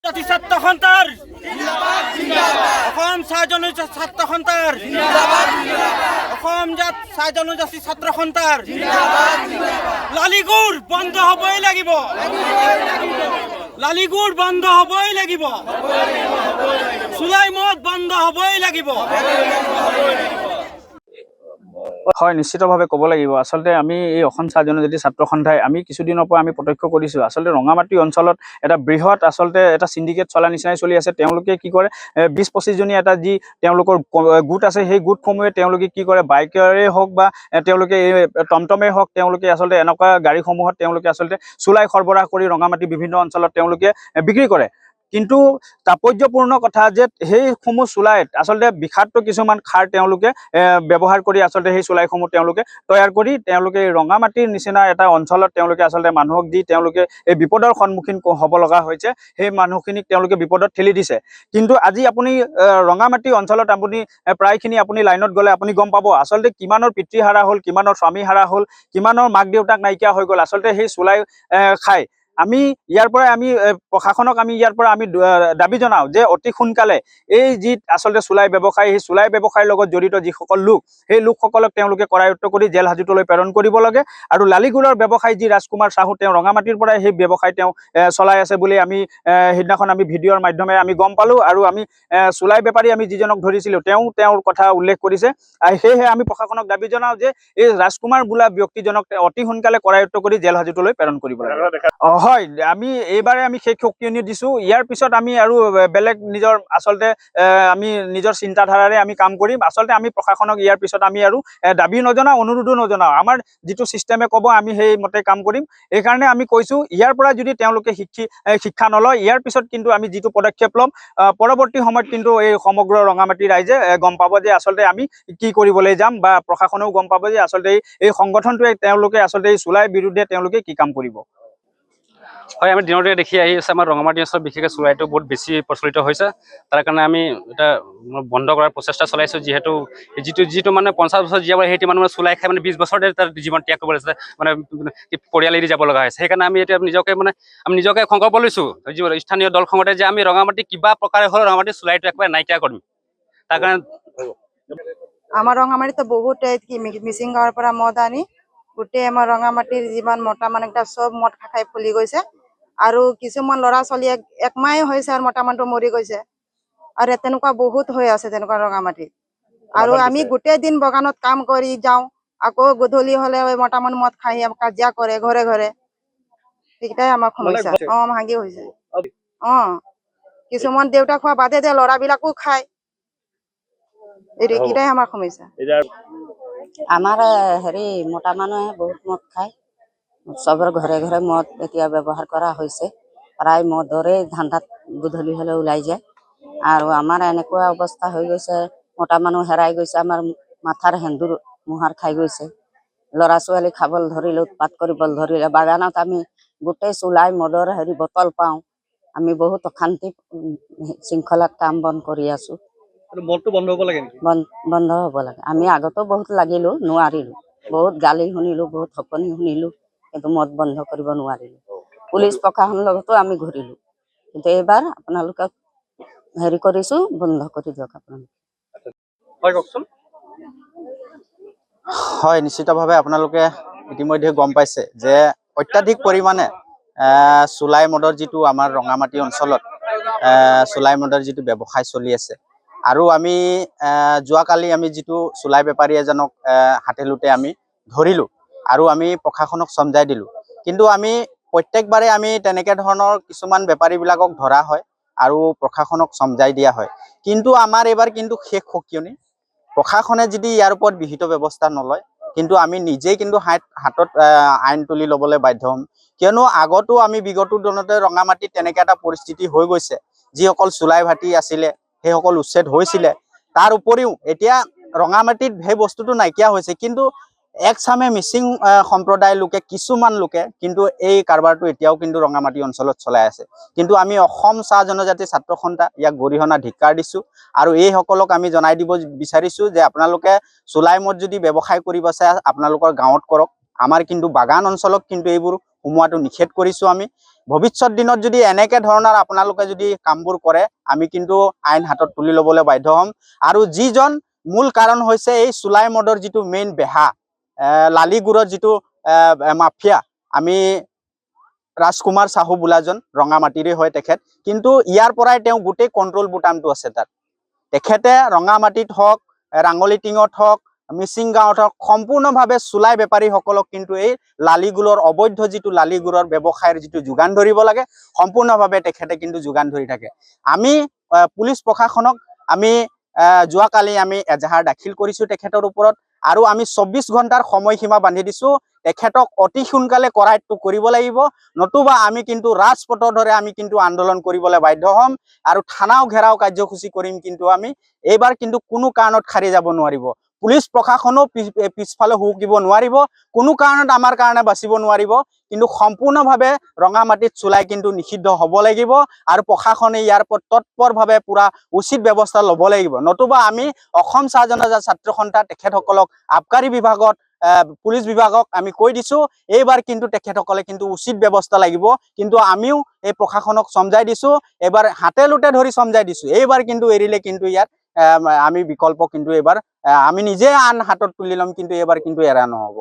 জাতি ছাত্ৰ সন্থাৰ জিন্দাবাদ জিন্দাবাদ অসম চাহ জনজাতি ছাত্ৰ সন্থাৰ জিন্দাবাদ জিন্দাবাদ অসম চাহ জনজাতি ছাত্ৰ সন্থাৰ জিন্দাবাদ জিন্দাবাদ লালিগুৰ বন্ধ হ'বই লাগিব লালিগুৰ বন্ধ হ'বই লাগিব চুলাই মদ বন্ধ হ'বই লাগিব হয় নিশ্চিতভাৱে ক'ব লাগিব আচলতে আমি এই অসম চাহ জনজাতি ছাত্ৰ সন্থাই আমি কিছুদিনৰ পৰা আমি প্ৰত্যক্ষ কৰিছোঁ আচলতে ৰঙামাটি অঞ্চলত এটা বৃহৎ আচলতে এটা সিন্ডিকেট চলা নিচিনাই চলি আছে তেওঁলোকে কি কৰে 20-25 জনীয়া এটা যি তেওঁলোকৰ গোট আছে সেই গোটসমূহে তেওঁলোকে কি কৰে বাইকেৰে হওক বা তেওঁলোকে টমটমে হওক তেওঁলোকে আচলতে এনেকুৱা গাড়ীসমূহত তেওঁলোকে আচলতে চুলাই সৰবৰাহ কৰি ৰঙামাটি বিভিন্ন অঞ্চলত তেওঁলোকে বিক্ৰী কৰে কিন্তু তাৎপৰ্যপূৰ্ণ কথা যে সেইসমূহ চুলাইত আচলতে বিষাক্ত কিছুমান খাৰ তেওঁলোকে ব্যৱহাৰ কৰি আচলতে সেই চুলাইসমূহ তেওঁলোকে তৈয়াৰ কৰি তেওঁলোকে ৰঙামাটিৰ নিচিনা এটা অঞ্চলত তেওঁলোকে আচলতে মানুহক দি তেওঁলোকে এই বিপদৰ সন্মুখীন হ'ব লগা হৈছে সেই মানুহখিনিক তেওঁলোকে বিপদত ঠেলি দিছে কিন্তু আজি আপুনি ৰঙামাটি অঞ্চলত আপুনি প্ৰায়খিনি আপুনি লাইনত গ'লে আপুনি গম পাব আচলতে কিমানৰ পিতৃ হাৰা হ'ল কিমানৰ স্বামী হাৰা হ'ল কিমানৰ মাক দেউতাক নাইকিয়া হৈ গ'ল আচলতে সেই চুলাই খাই আমি ইয়াৰ পৰা আমি প্ৰশাসনক আমি ইয়াৰ পৰা আমি দাবী জনাওঁ যে অতি সোনকালে এই যি আচলতে চুলাই ব্যৱসায় সেই চুলাই ব্যৱসায়ৰ লগত জড়িত যিসকল লোক সেই লোকসকলক তেওঁলোকে কৰায়ত্ব কৰি জেল হাজতলৈ প্ৰেৰণ কৰিব লাগে আৰু লালিগুৰৰ ব্যৱসায়ী যি ৰাজকুমাৰ চাহু তেওঁ ৰঙামাটিৰ পৰাই সেই ব্যৱসায় তেওঁ চলাই আছে বুলি আমি সিদিনাখন আমি ভিডিঅ'ৰ মাধ্যমেৰে আমি গম পালোঁ আৰু আমি চুলাই বেপাৰী আমি যিজনক ধৰিছিলোঁ তেওঁৰ কথা উল্লেখ কৰিছে সেয়েহে আমি প্ৰশাসনক দাবী জনাওঁ যে এই ৰাজকুমাৰ বোলা ব্যক্তিজনক অতি সোনকালে কৰায়ত্ব কৰি জেল হাজতলৈ প্ৰেৰণ কৰিব লাগে হয় আমি এইবাৰে আমি সেই সক্ৰিয় দিছোঁ ইয়াৰ পিছত আমি আৰু বেলেগ নিজৰ আচলতে আমি নিজৰ চিন্তাধাৰাৰে আমি কাম কৰিম আচলতে আমি প্ৰশাসনক ইয়াৰ পিছত আমি আৰু দাবী নজনাওঁ অনুৰোধো নজনাওঁ আমাৰ যিটো ছিষ্টেমে ক'ব আমি সেইমতে কাম কৰিম এইকাৰণে আমি কৈছোঁ ইয়াৰ পৰা যদি তেওঁলোকে শিক্ষা নলয় ইয়াৰ পিছত কিন্তু আমি যিটো পদক্ষেপ ল'ম পৰৱৰ্তী সময়ত কিন্তু এই সমগ্ৰ ৰঙামাটি ৰাইজে গম পাব যে আচলতে আমি কি কৰিবলৈ যাম বা প্ৰশাসনেও গম পাব যে আচলতে এই সংগঠনটোৱে তেওঁলোকে আচলতে এই চুলাইৰ বিৰুদ্ধে তেওঁলোকে কি কাম কৰিব হয় আমি দিনতে দেখি আহি আছে আমাৰ ৰঙামাটি অঞ্চলত বিশেষকৈ চুলাইটো বহুত বেছি প্ৰচলিত হৈছে তাৰ কাৰণে আমি এটা বন্ধ কৰাৰ প্ৰচেষ্টা চলাইছোঁ যিহেতু যিটো মানে 50 বছৰ জীয়াব সেইটো মানুহ চুলাই খাই মানে 20 বছৰতে তাৰ জীৱন ত্যাগ কৰিব লাগিছে মানে পৰিয়াল এৰি যাব লগা হৈছে সেইকাৰণে আমি এতিয়া আমি নিজকে সংকল্প লৈছোঁ স্থানীয় দলসংগঠনে যে আমি ৰঙামাটি কিবা প্ৰকাৰে হ'লেও ৰঙামাটি চুলাইটো একেবাৰে নাইকিয়া কৰিম তাৰ কাৰণে আমাৰ ৰঙামাটিতো বহুত মিচিং গাঁৱৰ পৰা মদ আনি গোটেই আমাৰ ৰঙামাটিৰ যিমান মতা মানুহকেইটা চব মদ খাই ফুলি গৈছে আৰু কিছুমান ল'ৰা ছোৱালী একমাহে হৈছে আৰু মতা মানুহটো মৰি গৈছে আৰু তেনেকুৱা বহুত হৈ আছে তেনেকুৱা ৰঙামাটিত আৰু আমি গোটেই দিন বাগানত কাম কৰি যাওঁ আকৌ গধূলি হ'লে মতা মানুহ মদ খাই কাজিয়া কৰে ঘৰে ঘৰে সেইকেইটাই আমাৰ সমস্যা ভাঙি হৈছে কিছুমান দেউতা খোৱা বাদে দিয়ে ল'ৰাবিলাকো খায় এইকেইটাই আমাৰ সমস্যা আমাৰ হেৰি মতা মানুহে বহুত মদ খায় চবৰ ঘৰে ঘৰে মদ এতিয়া ব্যৱহাৰ কৰা হৈছে প্ৰায় মদৰে ধান্দাত গধূলি হ'লে ওলাই যায় আৰু আমাৰ এনেকুৱা অৱস্থা হৈ গৈছে মতা মানুহ হেৰাই গৈছে আমাৰ মাথাৰ সেন্দুৰ মোহাৰ খাই গৈছে ল'ৰা ছোৱালী খাবলৈ ধৰিলে উৎপাত কৰিবলৈ ধৰিলে বাগানত আমি গোটেই চুলাই মদৰ হেৰি বটল পাওঁ আমি বহুত অশান্তি শৃংখলাত কাম বন কৰি আছোঁ মদটো বন্ধ হ'ব লাগে বন্ধ হ'ব লাগে আমি আগতেও বহুত লাগিলোঁ নোৱাৰিলোঁ বহুত গালি শুনিলোঁ বহুত সপনি শুনিলোঁ কিন্তু মদ বন্ধ কৰিব নোৱাৰিলোঁ পুলিচ প্ৰশাসনৰ লগতো আমি ঘূৰিলোঁ কিন্তু এইবাৰ আপোনালোকক হেৰি কৰিছোঁ বন্ধ কৰি দিয়ক আপোনালোকে হয় কওকচোন হয় নিশ্চিতভাৱে আপোনালোকে ইতিমধ্যে গম পাইছে যে অত্যাধিক পৰিমাণে চুলাই মদৰ যিটো আমাৰ ৰঙামাটি অঞ্চলত চুলাই মদৰ যিটো ব্যৱসায় চলি আছে আৰু আমি যোৱাকালি আমি যিটো চুলাই বেপাৰী এজনক হাতেলোতে আমি ধৰিলোঁ আৰু আমি প্ৰশাসনক সমজাই দিলোঁ কিন্তু আমি প্ৰত্যেকবাৰে আমি তেনেকৈ ধৰণৰ কিছুমান বেপাৰীবিলাকক ধৰা হয় আৰু প্ৰশাসনক সমজাই দিয়া হয় কিন্তু আমাৰ এইবাৰ কিন্তু শেষ সকিয়নি প্ৰশাসনে যদি ইয়াৰ ওপৰত বিহিত ব্যৱস্থা নলয় কিন্তু আমি নিজেই কিন্তু হাতত আইন তুলি ল'বলৈ বাধ্য হ'ম কিয়নো আগতো আমি বিগত দিনতে ৰঙামাটিত তেনেকৈ এটা পৰিস্থিতি হৈ গৈছে যিসকল চুলাই ভাটি আছিলে সেইসকল উচ্ছেদ হৈছিলে তাৰ উপৰিও এতিয়া ৰঙামাটিত সেই বস্তুটো নাইকিয়া হৈছে কিন্তু একচামে মিচিং সম্প্ৰদায়ৰ লোকে কিছুমান লোকে কিন্তু এই কাৰবাৰটো এতিয়াও কিন্তু ৰঙামাটি অঞ্চলত চলাই আছে কিন্তু আমি অসম চাহ জনজাতি ছাত্ৰ সন্থা ইয়াক গৰিহণা ধিক্কাৰ দিছোঁ আৰু এইসকলক আমি জনাই দিব বিচাৰিছোঁ যে আপোনালোকে চুলাই মদ যদি ব্যৱসায় কৰিব আছে আপোনালোকৰ গাঁৱত কৰক আমাৰ কিন্তু বাগান অঞ্চলত কিন্তু এইবোৰ সোমোৱাটো নিষেধ কৰিছোঁ আমি ভৱিষ্যত দিনত যদি এনেকে ধৰণৰ আপোনালোকে যদি কামবোৰ কৰে আমি কিন্তু আইন হাতত তুলি ল'বলৈ বাধ্য হ'ম। আৰু যিজন মূল কাৰণ হৈছে এই চুলাই মদৰ যিটো মেইন বেহা, লালিগুৰৰ যিটো মাফিয়া, আমি ৰাজকুমাৰ চাহু বোলাজন ৰঙামাটিৰে হয় তেখেত, কিন্তু ইয়াৰ পৰাই তেওঁ গোটেই কণ্ট্ৰল বুটামটো আছে তাত। তেখেতে ৰঙামাটিত হওক, ৰাঙলিটিঙত হওক, মিচিং গাঁৱত হওক সম্পূৰ্ণভাৱে চুলাই বেপাৰীসকলক কিন্তু এই লালিগুৰৰ অবৈধ যিটো লালিগুৰৰ ব্যৱসায়ৰ যিটো যোগান ধৰিব লাগে সম্পূৰ্ণভাৱে তেখেতে কিন্তু যোগান ধৰি থাকে। আমি পুলিচ প্ৰশাসনক আমি যোৱাকালি আমি এজাহাৰ দাখিল কৰিছোঁ তেখেতৰ ওপৰত, আৰু আমি 24 ঘণ্টাৰ সময়সীমা বান্ধি দিছোঁ। তেখেতক অতি সোনকালে কৰায়ত্ব কৰিব লাগিব, নতুবা আমি কিন্তু ৰাজপথৰ দৰে আমি কিন্তু আন্দোলন কৰিবলৈ বাধ্য হ'ম আৰু থানাও ঘেৰাও কাৰ্যসূচী কৰিম। কিন্তু আমি এইবাৰ কিন্তু কোনো কাৰণত খাৰি যাব নোৱাৰিব। পুলিচ প্ৰশাসনো পিছফালে হুকিব নোৱাৰিব, কোনো কাৰণত আমাৰ কাৰণে বাচিব নোৱাৰিব। কিন্তু সম্পূৰ্ণভাৱে ৰঙামাটিত চুলাই কিন্তু নিষিদ্ধ হ'ব লাগিব আৰু প্ৰশাসনে ইয়াৰ ওপৰত তৎপৰভাৱে পুৰা উচিত ব্যৱস্থা ল'ব লাগিব, নতুবা আমি অসম চাহ জনজাতি ছাত্ৰ সন্থা তেখেতসকলক আবকাৰী বিভাগত পুলিচ বিভাগক আমি কৈ দিছোঁ, এইবাৰ কিন্তু তেখেতসকলে কিন্তু উচিত ব্যৱস্থা লাগিব। কিন্তু আমিও এই প্ৰশাসনক সমজাই দিছোঁ, এইবাৰ হাতে লোটে ধৰি সমজাই দিছোঁ, এইবাৰ কিন্তু এৰিলে কিন্তু ইয়াত আমি বিকল্প কিন্তু এইবাৰ আমি নিজে আন হাতত তুলি ল'ম, কিন্তু এইবাৰ কিন্তু এৰা নহ'ব।